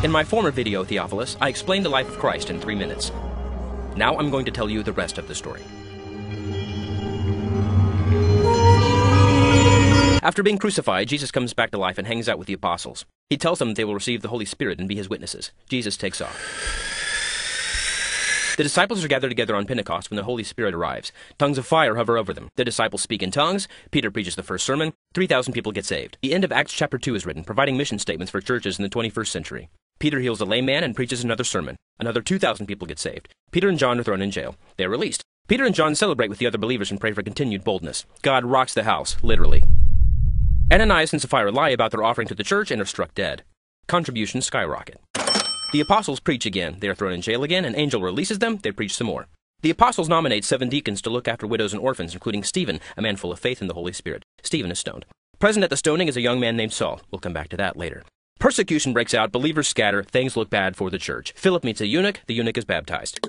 In my former video, Theophilus, I explained the life of Christ in 3 minutes. Now I'm going to tell you the rest of the story. After being crucified, Jesus comes back to life and hangs out with the apostles. He tells them they will receive the Holy Spirit and be his witnesses. Jesus takes off. The disciples are gathered together on Pentecost when the Holy Spirit arrives. Tongues of fire hover over them. The disciples speak in tongues. Peter preaches the first sermon. 3,000 people get saved. The end of Acts chapter 2 is written, providing mission statements for churches in the 21st century. Peter heals a lame man and preaches another sermon. Another 2,000 people get saved. Peter and John are thrown in jail. They are released. Peter and John celebrate with the other believers and pray for continued boldness. God rocks the house, literally. Ananias and Sapphira lie about their offering to the church and are struck dead. Contributions skyrocket. The apostles preach again. They are thrown in jail again. An angel releases them. They preach some more. The apostles nominate 7 deacons to look after widows and orphans, including Stephen, a man full of faith in the Holy Spirit. Stephen is stoned. Present at the stoning is a young man named Saul. We'll come back to that later. Persecution breaks out. Believers scatter. Things look bad for the church. Philip meets a eunuch. The eunuch is baptized.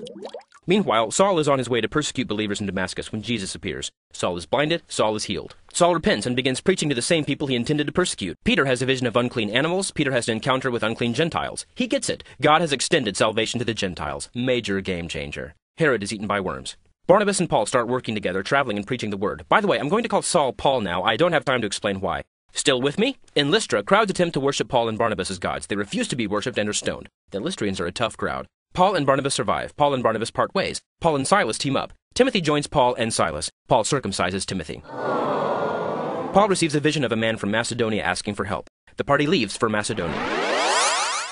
Meanwhile, Saul is on his way to persecute believers in Damascus when Jesus appears. Saul is blinded. Saul is healed. Saul repents and begins preaching to the same people he intended to persecute. Peter has a vision of unclean animals. Peter has an encounter with unclean Gentiles. He gets it. God has extended salvation to the Gentiles. Major game changer. Herod is eaten by worms. Barnabas and Paul start working together, traveling and preaching the word. By the way, I'm going to call Saul Paul now. I don't have time to explain why. Still with me? In Lystra, crowds attempt to worship Paul and Barnabas as gods. They refuse to be worshipped and are stoned. The Lystrians are a tough crowd. Paul and Barnabas survive. Paul and Barnabas part ways. Paul and Silas team up. Timothy joins Paul and Silas. Paul circumcises Timothy. Paul receives a vision of a man from Macedonia asking for help. The party leaves for Macedonia.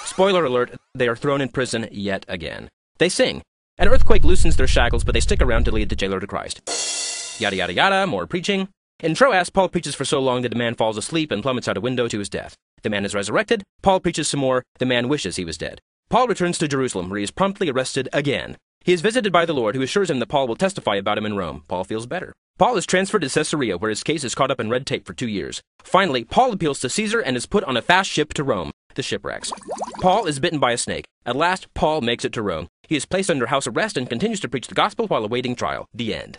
Spoiler alert, they are thrown in prison yet again. They sing. An earthquake loosens their shackles, but they stick around to lead the jailer to Christ. Yada yada yada, more preaching. In Troas, Paul preaches for so long that a man falls asleep and plummets out a window to his death. The man is resurrected. Paul preaches some more. The man wishes he was dead. Paul returns to Jerusalem, where he is promptly arrested again. He is visited by the Lord, who assures him that Paul will testify about him in Rome. Paul feels better. Paul is transferred to Caesarea, where his case is caught up in red tape for 2 years. Finally, Paul appeals to Caesar and is put on a fast ship to Rome. The shipwrecks. Paul is bitten by a snake. At last, Paul makes it to Rome. He is placed under house arrest and continues to preach the gospel while awaiting trial. The end.